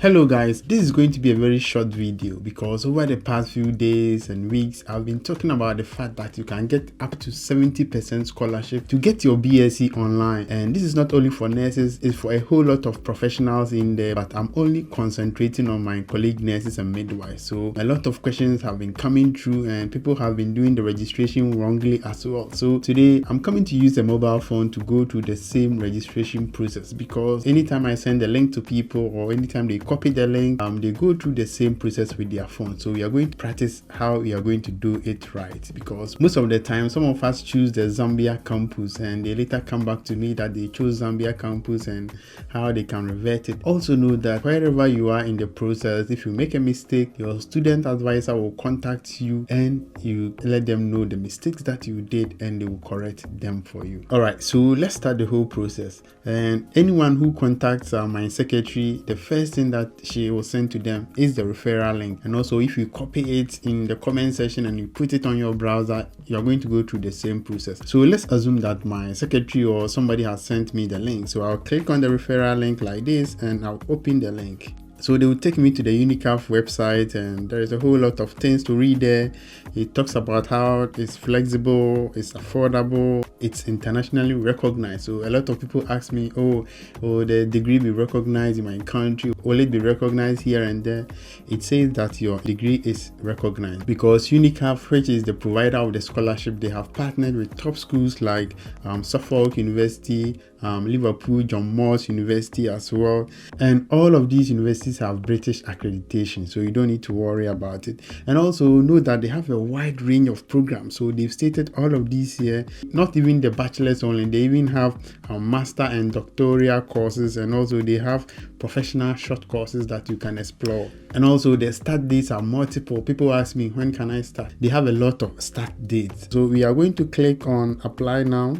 Hello guys, this is going to be a very short video because over the past few days and weeks I've been talking about the fact that you can get up to 70% scholarship to get your BSc online, and this is not only for nurses, it's for a whole lot of professionals in there, but I'm only concentrating on my colleague nurses and midwives. So a lot of questions have been coming through and people have been doing the registration wrongly as well. So today I'm coming to use a mobile phone to go through the same registration process, because anytime I send a link to people or anytime they copy the link, they go through the same process with their phone. So we are going to practice how we are going to do it right, because most of the time some of us choose the Zambia campus and they later come back to me that they chose Zambia campus and how they can revert it. Also know that wherever you are in the process, if you make a mistake, your student advisor will contact you and you let them know the mistakes that you did and they will correct them for you. All right, so let's start the whole process. And anyone who contacts my secretary, the first thing that she will send to them is the referral link. And also, if you copy it in the comment section and you put it on your browser, you're going to go through the same process. So let's assume that my secretary or somebody has sent me the link. So I'll click on the referral link like this and I'll open the link. So they will take me to the UNICAF website, and there is a whole lot of things to read there. It talks about how it's flexible, it's affordable, it's internationally recognized. So a lot of people ask me, oh, the degree be recognized in my country? Will it be recognized here and there? It says that your degree is recognized because UNICAF, which is the provider of the scholarship, they have partnered with top schools like Suffolk University, Liverpool, John Moores University as well. And all of these universities have British accreditation, so you don't need to worry about it. And also know that they have a wide range of programs. So they've stated all of these here, not even the bachelor's only, they even have master and doctoral courses, and also they have professional short courses that you can explore. And also the start dates are multiple. People ask me, when can I start? They have a lot of start dates. So we are going to click on apply now.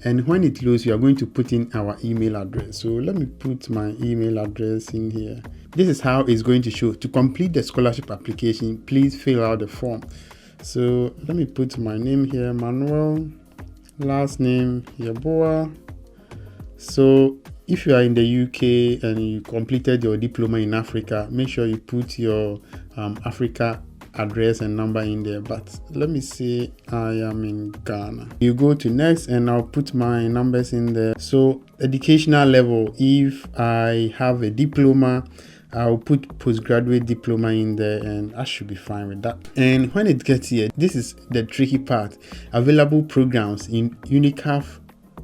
And when it loads, you are going to put in our email address. So let me put my email address in here. This is how it's going to show. To complete the scholarship application, please fill out the form. So let me put my name here, Manuel, last name, Yaboa. So if you are in the UK and you completed your diploma in Africa, make sure you put your Africa address and number in there. But let me say I am in Ghana. You go to next and I'll put my numbers in there. So educational level, if I have a diploma, I'll put postgraduate diploma in there and I should be fine with that. And when it gets here, this is the tricky part. Available programs in UNICAF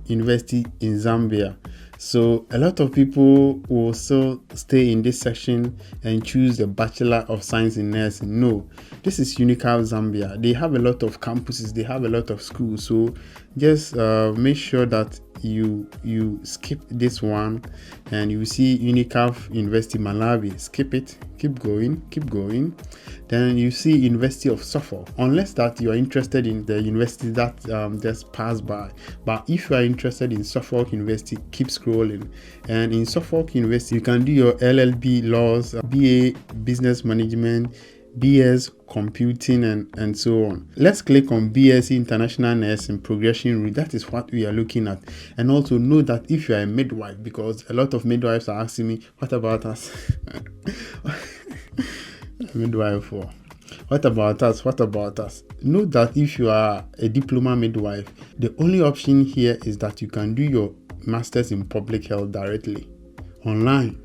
University in Zambia. So a lot of people will still stay in this section and choose the Bachelor of Science in Nursing. No, this is UNICAF Zambia. They have a lot of campuses, they have a lot of schools. So just make sure that you skip this one and you see UNICAF University Malawi. Skip it, keep going. Then you see University of Suffolk, unless that you are interested in the university that just passed by. But if you are interested in Suffolk University, keep scrolling. And in Suffolk University, you can do your LLB laws, BA business management, BS computing, and so on. Let's click on BSc International Nursing Progression Route. That is what we are looking at. And also know that if you are a midwife, because a lot of midwives are asking me, what about us? Midwife for what about us? Know that if you are a diploma midwife, the only option here is that you can do your masters in public health directly online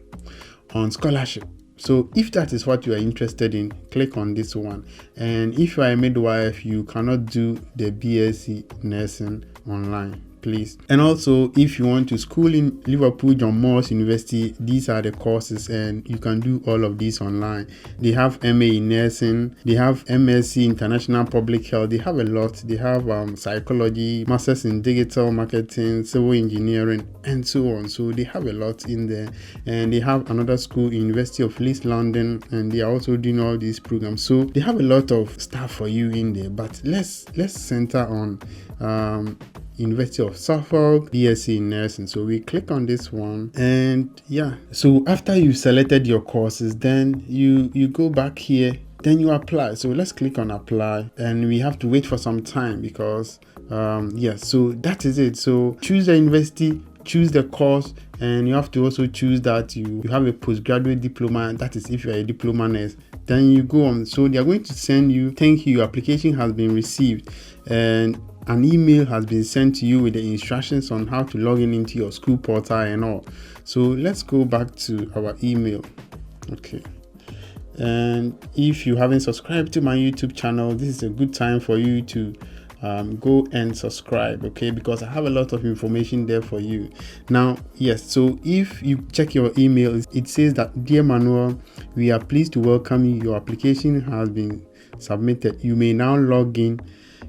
on scholarship. So if that is what you are interested in, click on this one. And if you are a midwife, you cannot do the BSc nursing online, please. And also, if you want to school in Liverpool, John Moores University, these are the courses and you can do all of these online. They have MA in nursing, they have MSc International Public Health, they have a lot. They have psychology, masters in digital marketing, civil engineering, and so on. So they have a lot in there. And they have another school, University of Leeds London, and they are also doing all these programs. So they have a lot of stuff for you in there. But let's center on University of Suffolk, BSc in Nursing. So we click on this one, and yeah, so after you selected your courses, then you go back here, then you apply. So let's click on apply, and we have to wait for some time because so that is it. So choose the university, choose the course, and you have to also choose that you have a postgraduate diploma. That is if you are a diploma nurse. Then you go on. So they are going to send you, thank you, your application has been received, and an email has been sent to you with the instructions on how to log in into your school portal and all. So let's go back to our email. Okay. And if you haven't subscribed to my YouTube channel, this is a good time for you to go and subscribe, okay, because I have a lot of information there for you. Now, yes, so if you check your email, it says that, dear Manuel, we are pleased to welcome you. Your application has been submitted. You may now log in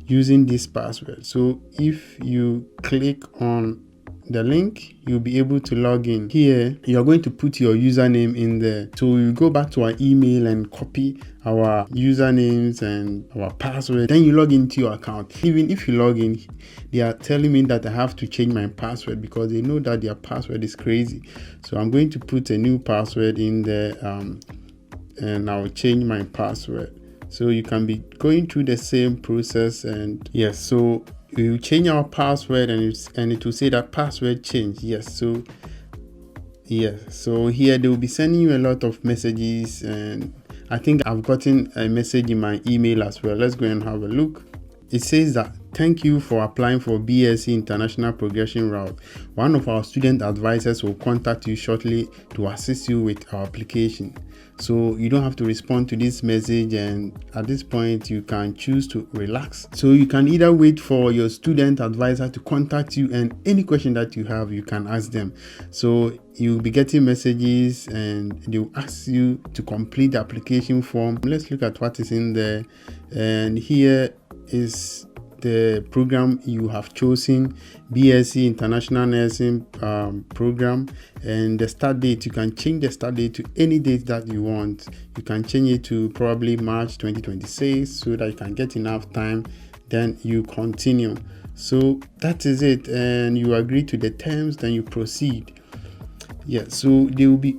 using this password. So if you click on the link, you'll be able to log in. Here you're going to put your username in there. So you go back to our email and copy our usernames and our password, then you log into your account. Even if you log in, they are telling me that I have to change my password because they know that their password is crazy. So I'm going to put a new password in there, and I'll change my password. So you can be going through the same process. And yes, so you change our password, and it will say that password change. Yes, so here they will be sending you a lot of messages, and I think I've gotten a message in my email as well. Let's go and have a look. It says that, thank you for applying for BSc International Progression Route. One of our student advisors will contact you shortly to assist you with our application. So you don't have to respond to this message, and at this point you can choose to relax. So you can either wait for your student advisor to contact you, and any question that you have, you can ask them. So you'll be getting messages and they'll ask you to complete the application form. Let's look at what is in there. And here is the program you have chosen, BSc International Nursing program, and the start date. You can change the start date to any date that you want. You can change it to probably March 2026 so that you can get enough time. Then you continue. So that is it, and you agree to the terms, then you proceed. Yeah, so they will be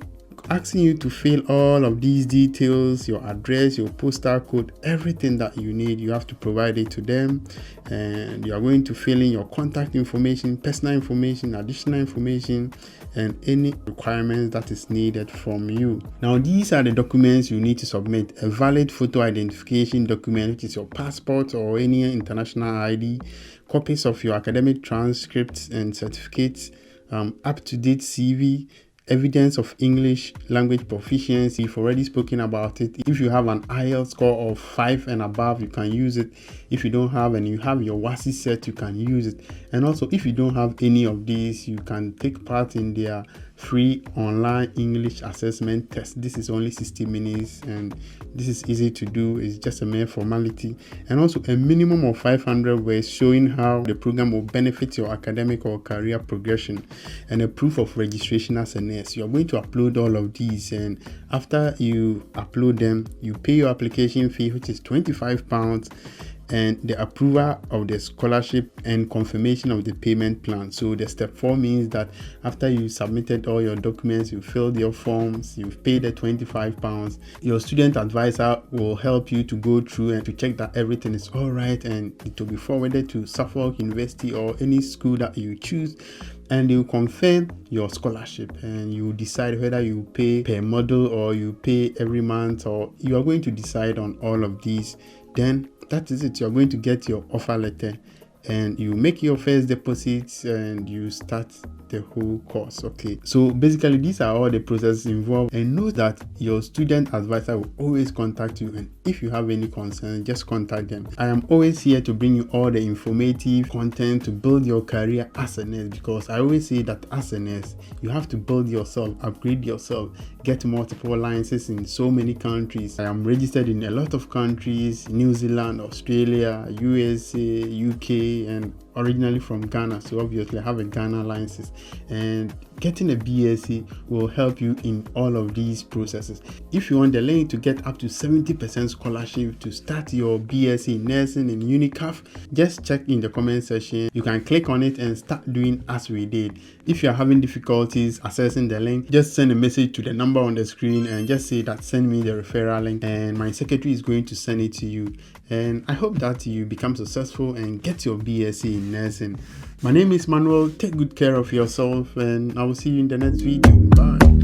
asking you to fill all of these details, your address, your postal code, everything that you need. You have to provide it to them, and you are going to fill in your contact information, personal information, additional information, and any requirements that is needed from you. Now, these are the documents you need to submit: a valid photo identification document, which is your passport or any international ID, copies of your academic transcripts and certificates, up-to-date CV, evidence of English language proficiency. We've already spoken about it. If you have an IELTS score of 5 and above, you can use it. If you don't have, and you have your WASI set, you can use it. And also, if you don't have any of these, you can take part in their free online English assessment test. This is only 60 minutes, and this is easy to do. It's just a mere formality. And also a minimum of 500 words showing how the program will benefit your academic or career progression, and a proof of registration as a nurse. You are going to upload all of these, and after you upload them, you pay your application fee, which is £25, and the approval of the scholarship and confirmation of the payment plan. So the step 4 means that after you submitted all your documents, you filled your forms, you've paid the £25, your student advisor will help you to go through and to check that everything is all right, and it will be forwarded to Suffolk University or any school that you choose, and you confirm your scholarship, and you decide whether you pay per module or you pay every month, or you are going to decide on all of these. Then that is it. You're going to get your offer letter, and you make your first deposits, and you start the whole course. Okay, so basically these are all the processes involved, and know that your student advisor will always contact you, and if you have any concerns, just contact them. I am always here to bring you all the informative content to build your career as a nurse, because I always say that as a nurse you have to build yourself, upgrade yourself, get multiple licenses in so many countries. I am registered in a lot of countries: New Zealand, Australia, USA, UK, and originally from Ghana, so obviously I have a Ghana license, and getting a BSc will help you in all of these processes. If you want the link to get up to 70% scholarship to start your BSc in nursing in UNICAF, just check in the comment section. You can click on it and start doing as we did. If you are having difficulties accessing the link, just send a message to the number on the screen and just say that send me the referral link, and my secretary is going to send it to you. And I hope that you become successful and get your BSc in nursing. My name is Manuel. Take good care of yourself, and I will see you in the next video. Bye.